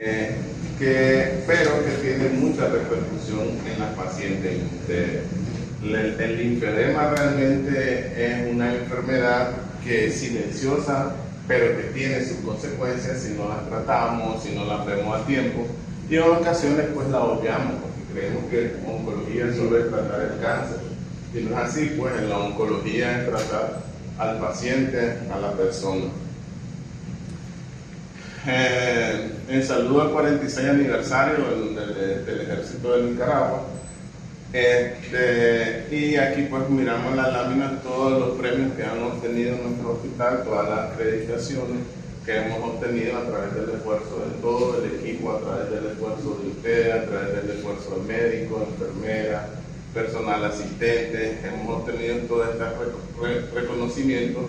pero que tiene mucha repercusión en las pacientes. El linfedema realmente es una enfermedad que es silenciosa, pero que tiene sus consecuencias si no las tratamos, si no las vemos a tiempo, y en ocasiones pues la obviamos porque creemos que oncología solo es tratar el cáncer, y no es así. Pues en la oncología es tratar al paciente, a la persona. En saludo al 46 aniversario del Ejército de Nicaragua, y aquí pues miramos las láminas, todos los premios que han obtenido en nuestro hospital, todas las acreditaciones que hemos obtenido a través del esfuerzo de todo el equipo, a través del esfuerzo de ustedes, a través del esfuerzo de médicos, enfermeras, personal asistente. Hemos obtenido todos estos reconocimientos,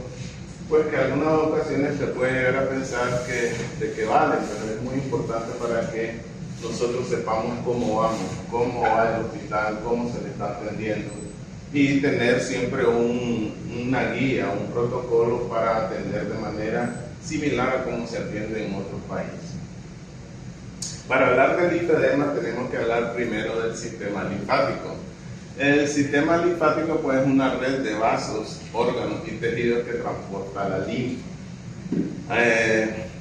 pues que en algunas ocasiones se puede llegar a pensar de que vale, pero es muy importante para que nosotros sepamos cómo vamos, cómo va el hospital, cómo se le está atendiendo, y tener siempre una guía, un protocolo para atender de manera similar a cómo se atiende en otros países. Para hablar del linfedema tenemos que hablar primero del sistema linfático. El sistema linfático pues es una red de vasos, órganos y tejidos que transporta la linfa.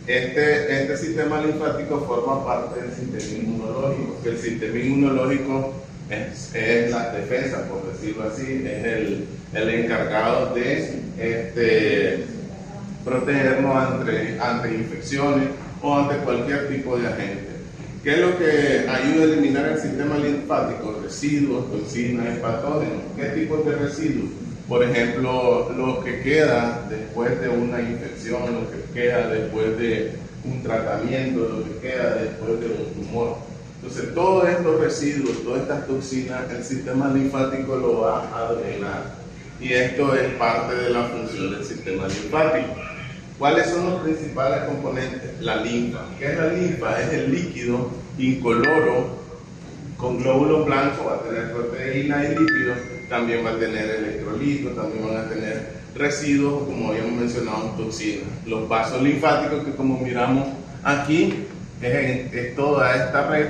Este sistema linfático forma parte del sistema inmunológico, que el sistema inmunológico es la defensa, por decirlo así, es el encargado de protegernos ante infecciones o ante cualquier tipo de agente. ¿Qué es lo que ayuda a eliminar el sistema linfático? Residuos, toxinas y patógenos. ¿Qué tipos de residuos? Por ejemplo, lo que queda después de una infección, lo que queda después de un tratamiento, lo que queda después de un tumor. Entonces, todos estos residuos, todas estas toxinas, el sistema linfático lo va a drenar. Y esto es parte de la función del sistema linfático. ¿Cuáles son los principales componentes? La linfa. ¿Qué es la linfa? Es el líquido incoloro con glóbulos blancos, va a tener proteína y lípidos, también va a tener electrolitos, también van a tener residuos, como habíamos mencionado, toxinas. Los vasos linfáticos, que como miramos aquí, es toda esta red,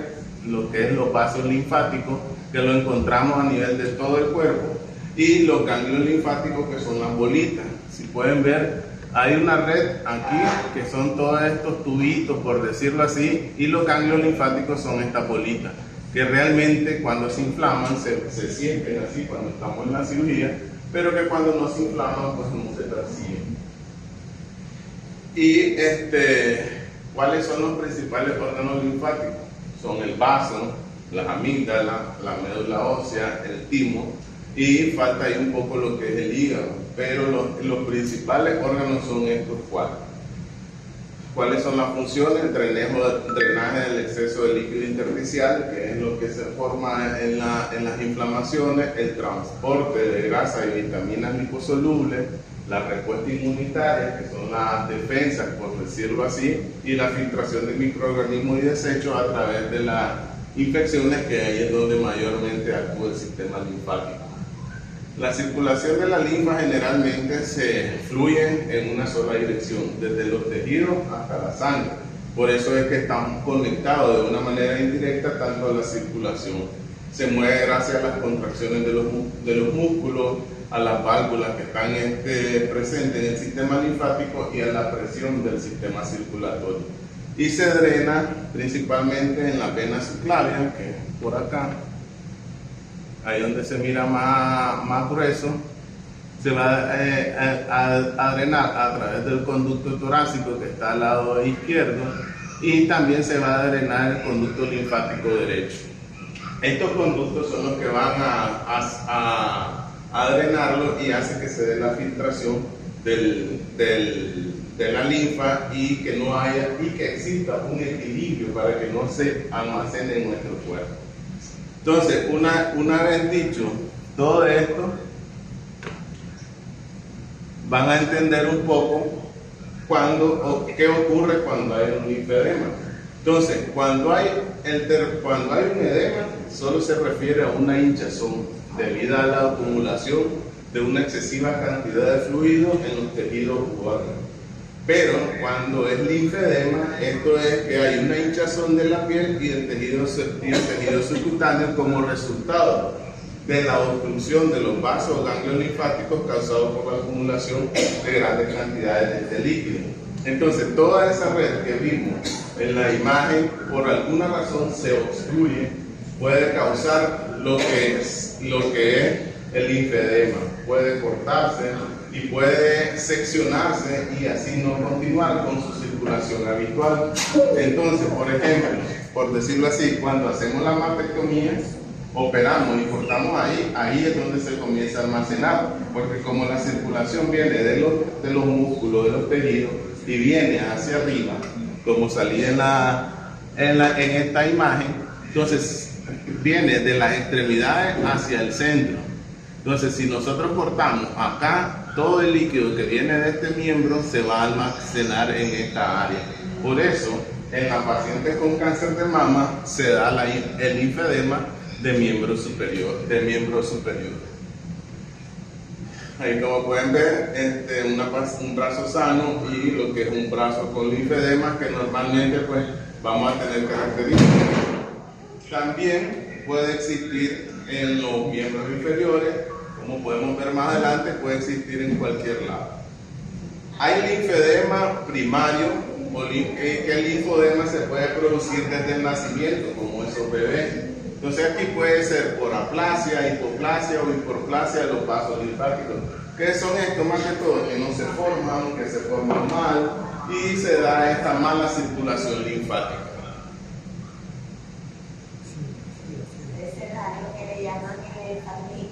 lo que es los vasos linfáticos, que lo encontramos a nivel de todo el cuerpo, y los ganglios linfáticos, que son las bolitas. Si pueden ver, hay una red aquí que son todos estos tubitos, por decirlo así, y los ganglios linfáticos son estas bolitas, que realmente cuando se inflaman se sienten así cuando estamos en la cirugía, pero que cuando no se inflaman pues no se perciben. Y ¿cuáles son los principales órganos linfáticos? Son el vaso, las amígdalas, la médula ósea, el timo, y falta ahí un poco lo que es el hígado, pero los principales órganos son estos cuatro. ¿Cuáles son las funciones? Drenaje del exceso de líquido intersticial, que es lo que se forma en las inflamaciones, el transporte de grasa y vitaminas liposolubles, la respuesta inmunitaria, que son las defensas, por decirlo así, y la filtración de microorganismos y desechos a través de las infecciones, que ahí es donde mayormente actúa el sistema linfático. La circulación de la linfa generalmente se fluye en una sola dirección, desde los tejidos hasta la sangre. Por eso es que estamos conectados de una manera indirecta tanto a la circulación. Se mueve gracias a las contracciones de los músculos, a las válvulas que están presentes en el sistema linfático y a la presión del sistema circulatorio. Y se drena principalmente en las venas subclavias, que es por acá. Ahí donde se mira más grueso, se va a drenar a través del conducto torácico, que está al lado izquierdo, y también se va a drenar el conducto linfático derecho. Estos conductos son los que van a drenarlo y hace que se dé la filtración de la linfa, y que exista un equilibrio para que no se almacene en nuestro cuerpo. Entonces, una vez dicho todo esto, van a entender un poco qué ocurre cuando hay un linfedema. Entonces, cuando hay un edema, solo se refiere a una hinchazón debida a la acumulación de una excesiva cantidad de fluidos en los tejidos u órganos. Pero cuando es linfedema, esto es que hay una hinchazón de la piel y el tejido subcutáneo como resultado de la obstrucción de los vasos o ganglios linfáticos causados por la acumulación de grandes cantidades de este líquido. Entonces, toda esa red que vimos en la imagen, por alguna razón se obstruye, puede causar lo que es el linfedema. Puede cortarse y puede seccionarse y así no continuar con su circulación habitual. Entonces, por ejemplo, por decirlo así, cuando hacemos la mastectomía, operamos y cortamos ahí es donde se comienza a almacenar, porque como la circulación viene de los músculos, de los tejidos, y viene hacia arriba, como salí en esta imagen, entonces viene de las extremidades hacia el centro. Entonces, si nosotros cortamos acá, todo el líquido que viene de este miembro se va a almacenar en esta área. Por eso, en la paciente con cáncer de mama se da el linfedema de miembro superior. Ahí, como pueden ver, un brazo sano y lo que es un brazo con linfedema, que normalmente pues vamos a tener características. También puede existir en los miembros inferiores, como podemos ver más adelante, puede existir en cualquier lado. Hay linfedema primario, que el linfedema se puede producir desde el nacimiento, como esos bebés. Entonces aquí puede ser por aplasia, hipoplasia o hiperplasia de los vasos linfáticos. ¿Qué son estos? Más que todo, que no se forman, que se forman mal y se da esta mala circulación linfática. Ese es lo que le llaman elefantitis.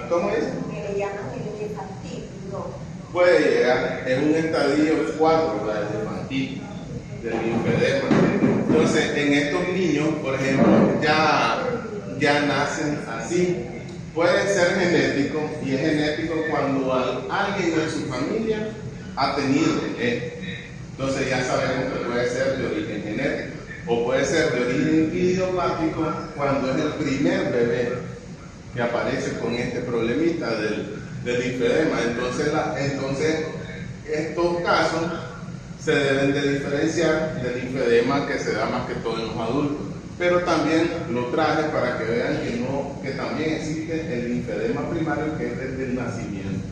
¿Cómo es? Que le llaman elefantitis, ¿no? Puede llegar, es un estadio 4, la elefantitis, del linfedema. Entonces, en estos niños, por ejemplo, ya nacen así. Puede ser genético, y es genético cuando alguien en su familia ha tenido esto. Entonces ya sabemos que puede ser de origen genético, o puede ser de origen idiopático cuando es el primer bebé que aparece con este problemita del linfedema. Entonces, estos casos se deben de diferenciar del linfedema que se da más que todo en los adultos. Pero también lo traje para que vean que también existe el linfedema primario, que es desde el nacimiento.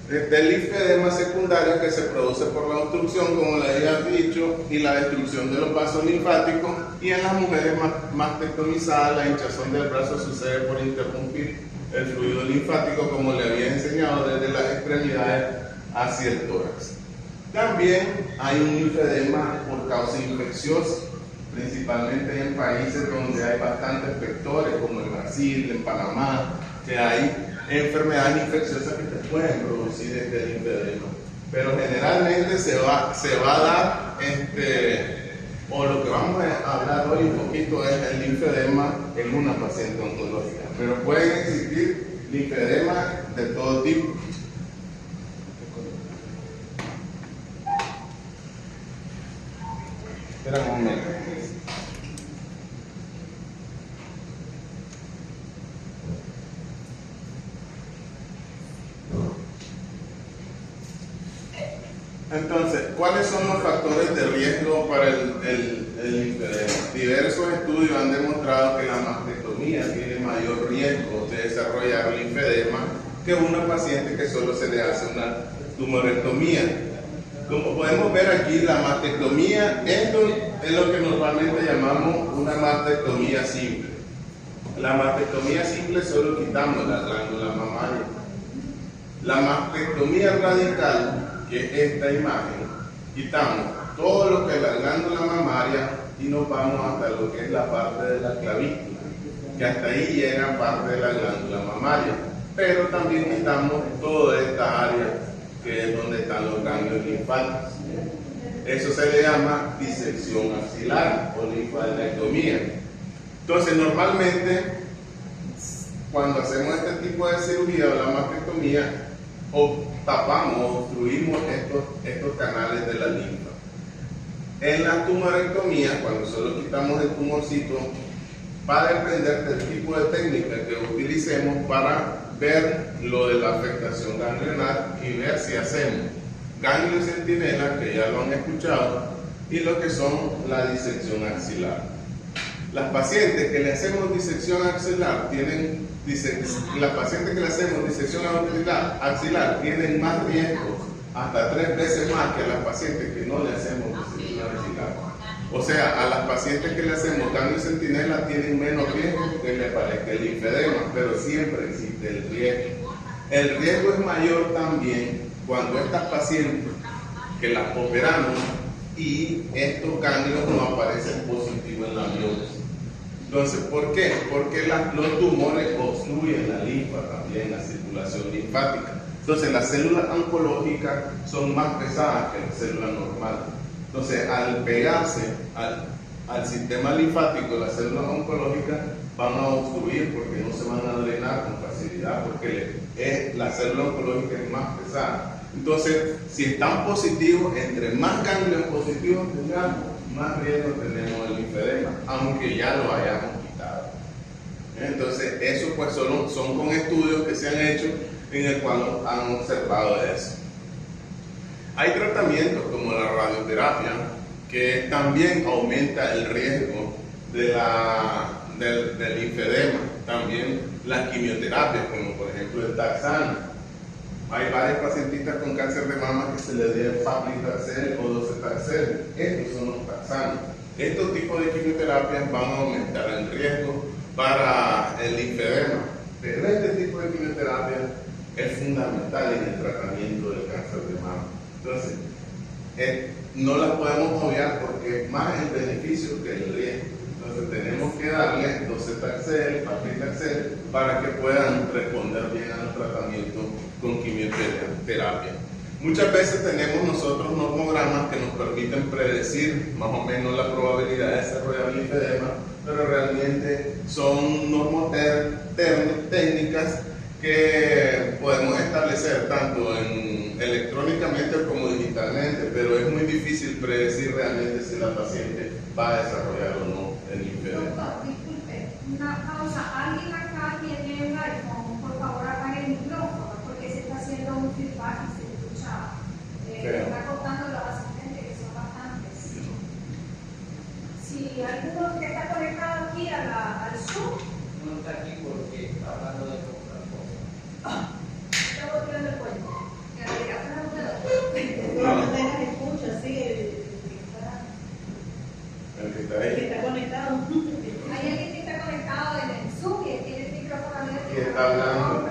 Desde el linfedema secundario, que se produce por la obstrucción, como les había dicho, y la destrucción de los vasos linfáticos. Y en las mujeres mastectomizadas, la hinchazón del brazo sucede por interrumpir el fluido linfático, como le había enseñado, desde las extremidades hacia el tórax. También hay un linfedema por causa infecciosa, principalmente en países donde hay bastantes vectores, como en Brasil, en Panamá, que hay enfermedades infecciosas que te pueden producir este linfedema. Pero generalmente se va a dar, o lo que vamos a hablar hoy un poquito es el linfedema en una paciente oncológica. Pero pueden existir linfedemas de todo tipo. Espera un momento. Entonces, ¿cuáles son los factores de riesgo para el linfedema? Diversos estudios han demostrado que la mastectomía tiene mayor riesgo de desarrollar linfedema que una paciente que solo se le hace una tumorectomía. Como podemos ver aquí, la mastectomía, esto es lo que normalmente llamamos una mastectomía simple. La mastectomía simple solo quitamos la glándula mamaria. La mastectomía radical, que es esta imagen, quitamos todo lo que es la glándula mamaria y nos vamos hasta lo que es la parte de la clavícula, que hasta ahí llega parte de la glándula mamaria, pero también quitamos toda esta área que es donde están los ganglios linfáticos. Eso se le llama disección axilar o linfadenectomía. Entonces, normalmente, cuando hacemos este tipo de cirugía o la mastectomía, o tapamos o obstruimos estos canales de la linfa. En la tumorectomía, cuando solo quitamos el tumorcito, va a depender del tipo de técnica que utilicemos para ver lo de la afectación ganglionar y ver si hacemos ganglio centinela, que ya lo han escuchado, y lo que son la disección axilar. Las pacientes que le hacemos disección axilar las pacientes que le hacemos disección axilar tienen más riesgo, hasta 3 veces más que a las pacientes que no le hacemos disección axilar. O sea, a las pacientes que le hacemos ganglio centinela tienen menos riesgo que le parezca el linfedema, pero siempre existe el riesgo. El riesgo es mayor también cuando estas pacientes que las operamos y estos ganglios no aparecen positivos en la biopsia. Entonces, ¿por qué? Porque los tumores obstruyen la linfa también, la circulación linfática. Entonces, las células oncológicas son más pesadas que las células normales. Entonces, al pegarse al sistema linfático, las células oncológicas van a obstruir porque no se van a drenar con facilidad, porque la célula oncológica es más pesada. Entonces, si están positivos, entre más ganglios positivos tengamos, más riesgo tenemos el linfedema, aunque ya lo hayamos quitado. Entonces, eso pues son con estudios que se han hecho en el cual han observado eso. Hay tratamientos como la radioterapia que también aumenta el riesgo del linfedema. También las quimioterapias, como por ejemplo el taxano. Hay varios pacientitas con cáncer de mama que se les dio paclitaxel o docetaxel. Estos son los taxanos. Estos tipos de quimioterapias van a aumentar el riesgo para el linfedema. Pero este tipo de quimioterapia es fundamental en el tratamiento del cáncer de mama. Entonces, no las podemos obviar porque es más el beneficio que el riesgo. Entonces tenemos que darle docetaxel, paclitaxel para que puedan responder bien al tratamiento con quimioterapia. Muchas veces tenemos nosotros normogramas que nos permiten predecir más o menos la probabilidad de desarrollar linfedema, pero realmente son técnicas que podemos establecer tanto electrónicamente como digitalmente, pero es muy difícil predecir realmente si la paciente va a desarrollar o no el linfedema. Doctor, disculpe, una pausa. ¿Alguien acá tiene un iPhone? Por favor, apague el micrófono porque se está haciendo un feedback y se escucha. Está contando los asistentes que son bastantes. Si alguno que está conectado aquí al Zoom. No está aquí porque está hablando de otra cosa. Estamos tirando el cuento. No tengas escucha, sí, El que está ahí. está conectado. Hay alguien que está conectado en el Zoom y tiene el micrófono abierto. Y está hablando.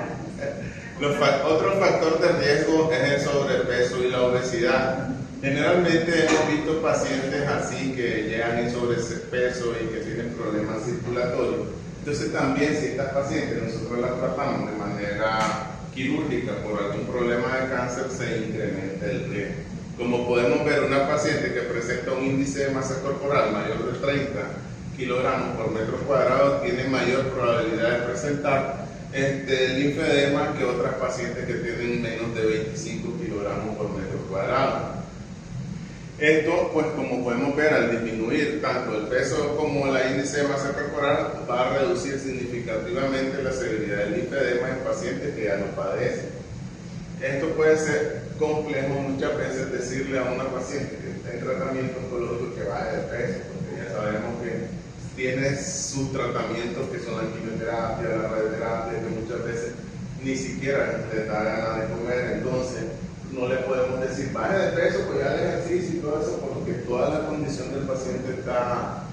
Otro factor de riesgo es el sobrepeso y la obesidad. Generalmente hemos visto pacientes así que llegan en sobrepeso y que tienen problemas circulatorios. Entonces también si estas pacientes nosotros las tratamos de manera quirúrgica por algún problema de cáncer, se incrementa el riesgo. Como podemos ver, una paciente que presenta un índice de masa corporal mayor de 30 kilogramos por metro cuadrado tiene mayor probabilidad de presentar linfedema que otras pacientes que tienen menos de 25 kilogramos por metro cuadrado. Esto, pues como podemos ver, al disminuir tanto el peso como el índice de masa corporal, va a reducir significativamente la severidad del linfedema en pacientes que ya lo padecen. Esto puede ser complejo muchas veces decirle a una paciente que está en tratamiento oncológico que baje de peso, porque ya sabemos que tiene sus tratamientos que son la quimioterapia, la radioterapia, que muchas veces ni siquiera le da ganas de comer. Entonces no le podemos decir baje de peso, pues ya el ejercicio y todo eso, porque toda la condición del paciente está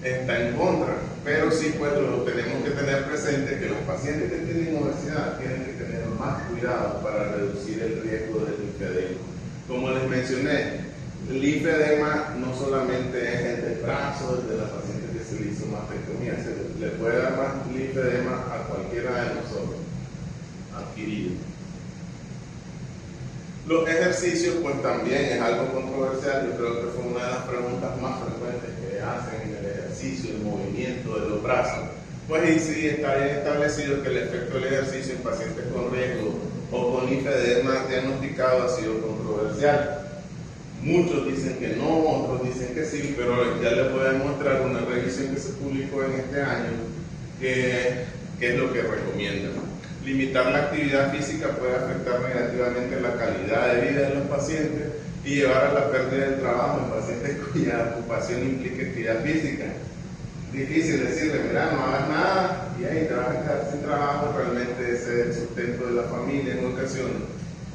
en contra. Pero sí, pues lo tenemos que tener presente que los pacientes que tienen obesidad tienen que tener más cuidado para reducir el riesgo del linfedema. Como les mencioné, el linfedema no solamente es el del brazo, el de la paciente que se le hizo mastectomía, se le puede dar más linfedema a cualquiera de nosotros adquirido. Los ejercicios pues también es algo controversial. Yo creo que fue una de las preguntas más frecuentes que hacen en el ejercicio, el movimiento de los brazos. Pues y sí, está bien establecido que el efecto del ejercicio en pacientes con riesgo o con linfedema diagnosticado ha sido controversial. Muchos dicen que no, otros dicen que sí, pero ya les voy a mostrar una revisión que se publicó en este año que es lo que recomiendan. Limitar la actividad física puede afectar negativamente la calidad de vida de los pacientes y llevar a la pérdida del trabajo en pacientes cuya ocupación implica actividad física. Difícil decirle, mira, no hagas nada y ahí te vas a quedar sin trabajo. Realmente ese es el sustento de la familia en ocasiones.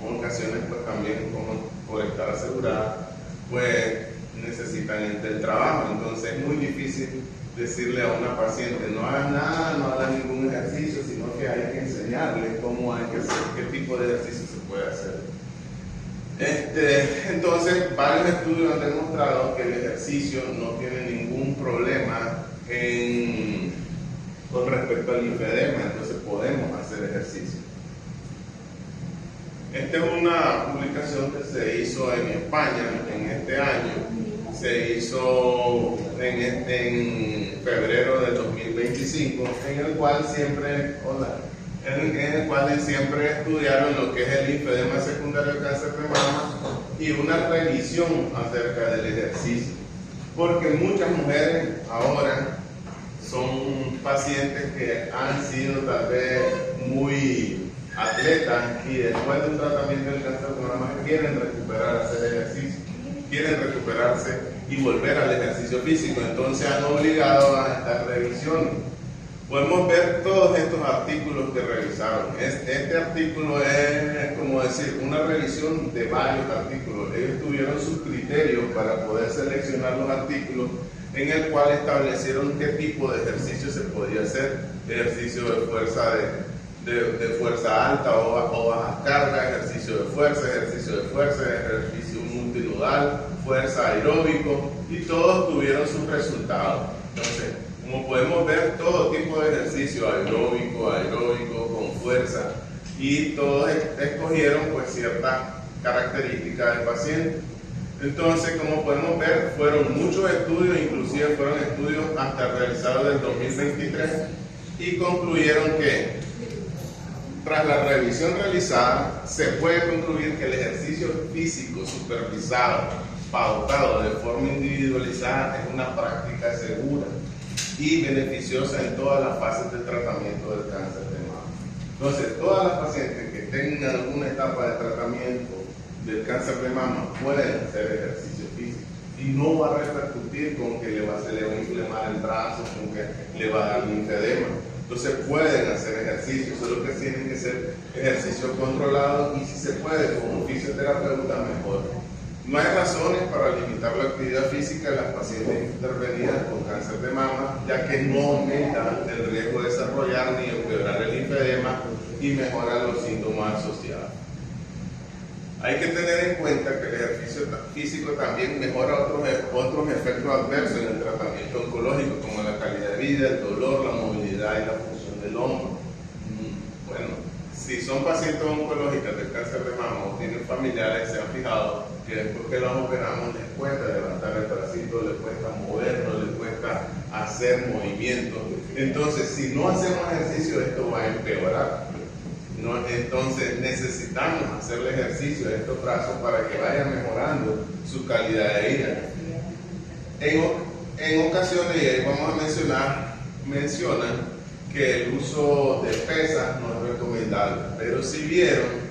En ocasiones pues también como por estar asegurada pues necesitan del trabajo. Entonces es muy difícil decirle a una paciente no hagas nada, no hagas ningún ejercicio, sino que hay que enseñarle cómo hay que hacer, qué tipo de ejercicio se puede hacer. Entonces varios estudios han demostrado que el ejercicio no tiene ningún problema con respecto al linfedema, entonces podemos hacer ejercicio. Esta es una publicación que se hizo en España en este año. Se hizo en febrero del 2025, en el cual siempre estudiaron lo que es el linfedema secundario del cáncer de mama y una revisión acerca del ejercicio. Porque muchas mujeres ahora son pacientes que han sido tal vez muy atletas y después de un tratamiento del cáncer de mama quieren recuperar, hacer ejercicio, quieren recuperarse y volver al ejercicio físico, entonces han obligado a estas revisiones. Podemos ver todos estos artículos que revisaron. Este artículo es como decir una revisión de varios artículos. Ellos tuvieron sus criterios para poder seleccionar los artículos en el cual establecieron qué tipo de ejercicio se podía hacer, ejercicio de fuerza alta o bajas cargas, ejercicio de fuerza, ejercicio multinodal, fuerza aeróbico, y todos tuvieron sus resultados. Entonces, como podemos ver, todo tipo de ejercicio aeróbico, con fuerza, y todos escogieron pues ciertas características del paciente. Entonces, como podemos ver, fueron muchos estudios, inclusive fueron estudios hasta realizados del 2023, y concluyeron que tras la revisión realizada, se puede concluir que el ejercicio físico supervisado, pautado de forma individualizada, es una práctica segura y beneficiosa en todas las fases del tratamiento del cáncer de mama. Entonces, todas las pacientes que tengan alguna etapa de tratamiento del cáncer de mama pueden hacer ejercicio físico y no va a repercutir con que se le va a inflamar el brazo, con que le va a dar linfedema. Entonces pueden hacer ejercicio, solo que tienen que ser ejercicios controlados y si se puede con un fisioterapeuta mejor. No hay razones para limitar la actividad física de las pacientes intervenidas con cáncer de mama, ya que no aumenta el riesgo de desarrollar ni empeorar el linfedema y mejora los síntomas asociados. Hay que tener en cuenta que el ejercicio físico también mejora otros efectos adversos en el tratamiento oncológico, como la calidad de vida, el dolor, la movilidad y la función del hombro. Bueno, si son pacientes oncológicas del cáncer de mama o tienen familiares, se han fijado que después que los operamos les cuesta levantar el bracito, les cuesta moverlo, les cuesta hacer movimientos. Entonces, si no hacemos ejercicio, esto va a empeorar. Entonces necesitamos hacerle ejercicio a estos brazos para que vaya mejorando su calidad de vida. En ocasiones, y ahí vamos a mencionan que el uso de pesas no es recomendable, pero si vieron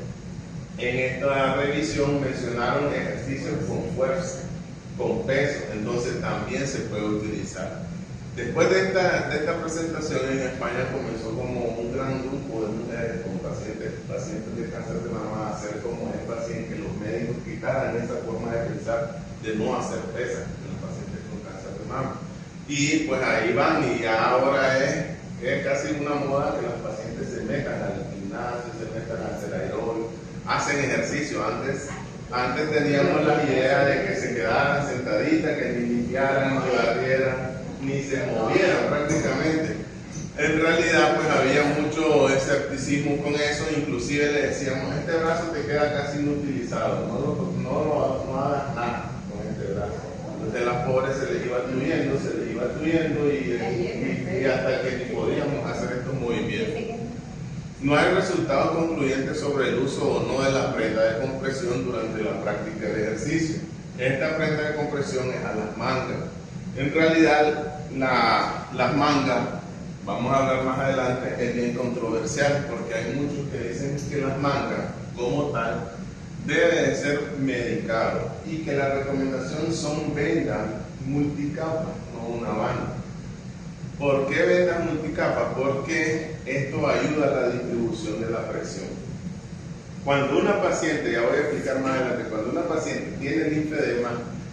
en esta revisión mencionaron ejercicios con fuerza, con peso, entonces también se puede utilizar. Después de esta presentación en España comenzó como un gran grupo de mujeres con pacientes de cáncer de mama a hacer como énfasis en que los médicos quitaran esa forma de pensar de no hacer pesas en los pacientes con cáncer de mama. Y pues ahí van y ya ahora es casi una moda que los pacientes se metan al gimnasio, se metan a hacer aeróbico, hacen ejercicio. Antes teníamos la idea de que se quedaran sentaditas, que ni limpiaran, ni barrieran, ni se movieran prácticamente. En realidad pues había mucho escepticismo con eso, inclusive le decíamos, este brazo te queda casi inutilizado, no hagas nada con este brazo. Entonces a las pobres se les iba tuyendo y hasta que ni podíamos hacer estos movimientos. No hay resultados concluyentes sobre el uso o no de la prenda de compresión durante la práctica del ejercicio. Esta prenda de compresión es a las mangas. En realidad, las mangas vamos a hablar más adelante, es bien controversial porque hay muchos que dicen que las mangas como tal debe de ser medicado y que la recomendación son vendas multicapas, no una banda. ¿Por qué vendas multicapas? Porque esto ayuda a la distribución de la presión. Cuando una paciente, ya voy a explicar más adelante, cuando una paciente tiene linfedema,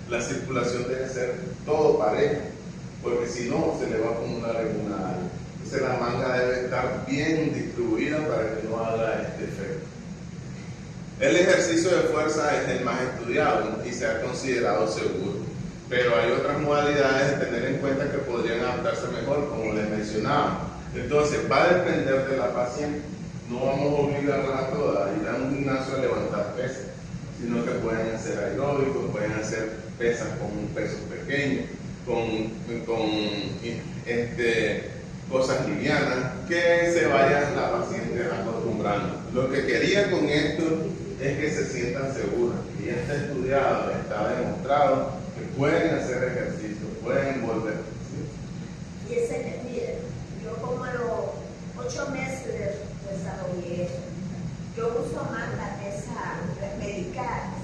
la circulación debe ser todo parejo, porque si no se le va a acumular en una área. Entonces la manga debe estar bien distribuida para que no haga este efecto. El ejercicio de fuerza es el más estudiado y se ha considerado seguro, pero hay otras modalidades de tener en cuenta que podrían adaptarse mejor, como les mencionaba. Entonces va a depender de la paciente, no vamos a obligarlas a todas a ir a un gimnasio a levantar pesas, sino que pueden hacer aeróbicos, pueden hacer pesas con un peso pequeño, con cosas livianas, que se vaya la paciente acostumbrando. Lo que quería con esto es que se sientan seguras, y ya está estudiado, está demostrado que pueden hacer ejercicio, pueden volver. Y ese que, mire, yo como a los 8 meses desarrollé eso. Yo uso más las pesas medicadas,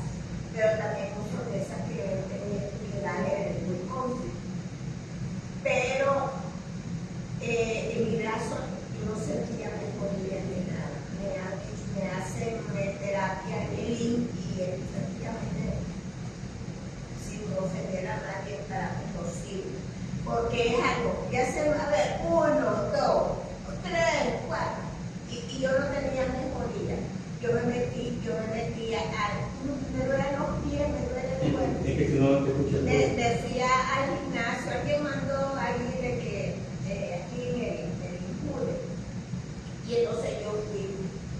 pero también uso de esas que dan el glucógeno. Pero en mi brazo yo no sentía mejoría ni nada. Me hacen terapia y efectivamente, sin ofender a nadie, para mí posible. Porque es algo, ya se va a ver, 1, 2, 3, 4, y yo no tenía mejoría. Yo me metía me duelen los pies, me duele el cuerpo. Es que si no te escuchas. Me fui al gimnasio, alguien mandó ahí de que aquí en el Injude. Y entonces yo fui.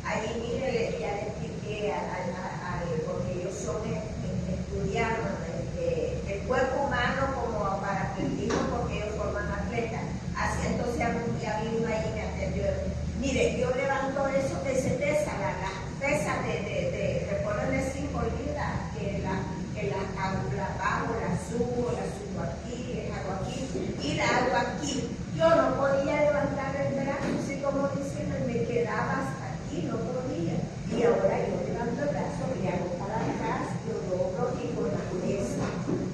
Ahí, mire, ya le expliqué porque ellos son estudiados el cuerpo humano como para atletismo, porque ellos forman atletas. Así entonces ya vino ahí me atendió. Mire, yo levanto eso que se pesa, las pesas de ponerle 5 libras, que la bajo, la subo aquí, la hago aquí y la hago aquí. Yo no podía levantar el brazo, así como diciendo, me quedaba hasta aquí, no podía. Y ahora yo levanto el brazo, me hago para atrás, lo doblo y con la pureza.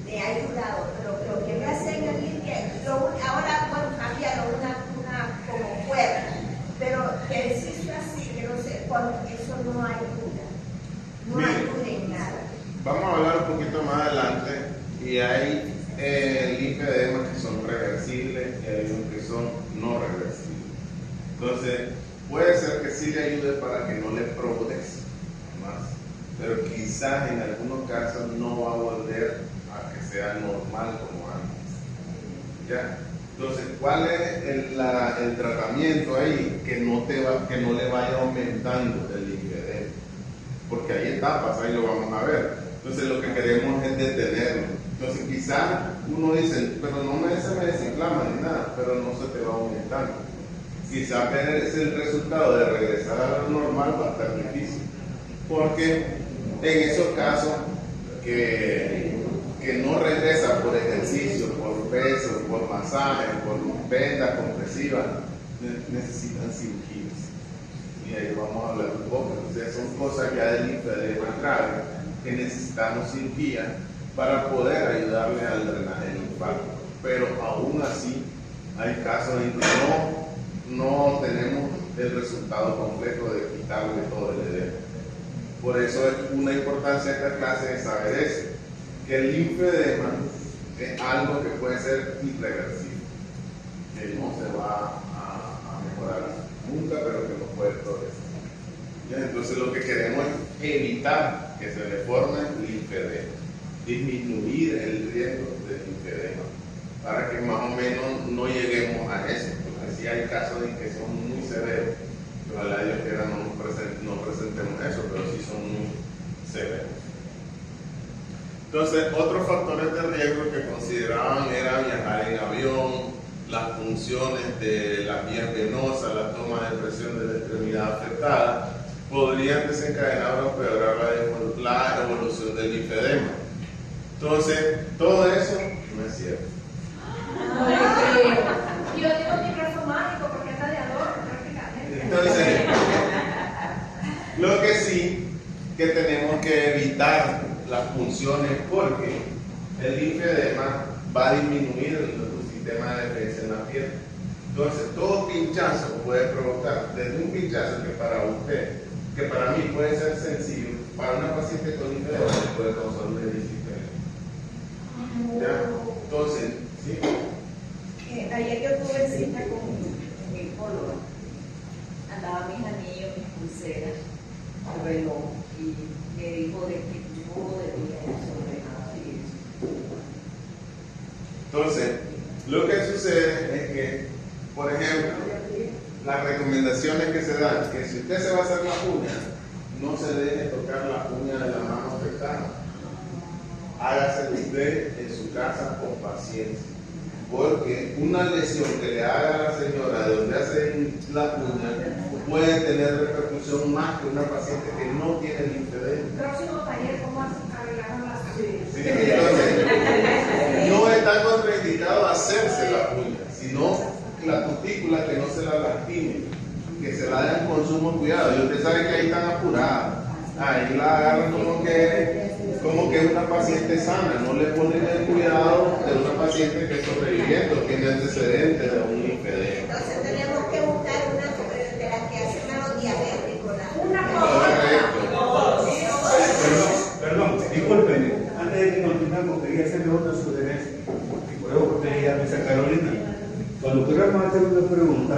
Me ha ayudado, pero lo que me hacen en línea, ahora bueno, cambiaron una como cuerda, pero ejercicio así, que no sé, eso no ayuda, no ayuda en nada. Vamos a hablar un poquito más adelante, y hay linfedemas que son reversibles y hay unos que son no reversibles. Entonces, puede ser que sí le ayude para que no le progrese más, pero quizás en algunos casos no va a volver a que sea normal como antes. ¿Ya? Entonces, ¿cuál es el tratamiento ahí? Que no le vaya aumentando el linfedema, porque hay etapas, ahí lo vamos a ver. Entonces, lo que queremos es detenerlo. Entonces, quizás uno dice, pero se me desinflama ni nada, pero no se te va aumentando. Quizás es el resultado de regresar a lo normal, va a estar difícil, porque en esos casos que no regresa por ejercicio, por peso, por masaje, por vendas compresivas, necesitan cirugías. Y ahí vamos a hablar un poco. Entonces son cosas ya del linfedema grave que necesitamos cirugía para poder ayudarle al drenaje linfático. Pero aún así hay casos en que no tenemos el resultado completo de quitarle todo el edema. Por eso es una importancia de esta clase de saber eso, que el linfedema es algo que puede ser irreversible, que no se va a mejorar nunca, pero que no puede progresar. Entonces lo que queremos es evitar que se le forme linfedema, disminuir el riesgo de linfedema, para que más o menos no lleguemos a eso, porque si hay casos en que son muy severos, ojalá Dios quiera no presentemos eso, pero sí son muy severos. Entonces, otros factores de riesgo que consideraban era viajar en avión, las funciones de las vías venosas, la toma de presión de la extremidad afectada, podrían desencadenar o empeorar la evolución del linfedema. Entonces, todo eso no es cierto. Yo digo que es reumático, las funciones, porque el linfedema va a disminuir tu sistema de defensa en la piel. Entonces, todo pinchazo puede provocar, desde un pinchazo que para usted, que para mí puede ser sencillo, para una paciente con linfedema puede causar una disciplina. ¿Ya? Entonces, ¿sí? Ayer yo tuve cita con mi psicóloga. Andaba mis anillos, mis pulseras, el reloj, y me dijo de que no debía resolver nada de eso. Entonces, lo que sucede es que, por ejemplo, las recomendaciones que se dan, que si usted se va a hacer la uña, no se deje tocar la uña de la mano afectada. Hágase usted en su casa con paciencia. Porque una lesión que le haga a la señora de donde hacen la uña puede tener repercusión más que una paciente que no tiene linfedema. Próximo taller, ¿cómo arreglaron las uñas? Sí, entonces, no está contraindicado hacerse la uña, sino la cutícula que no se la lastime, que se la den con sumo cuidado. Y usted sabe que ahí están apuradas. Ahí la agarran como que es una paciente sana, no le ponen el cuidado de una paciente que es sobreviviente o tiene antecedentes de un linfedema. Entonces tenemos que buscar una de las que hacen a los diabéticos. Una Perdón, discúlpenme, antes de que continuemos quería hacerle otra sugerencia, y por eso porque ella me Carolina. Cuando queramos hacer una pregunta,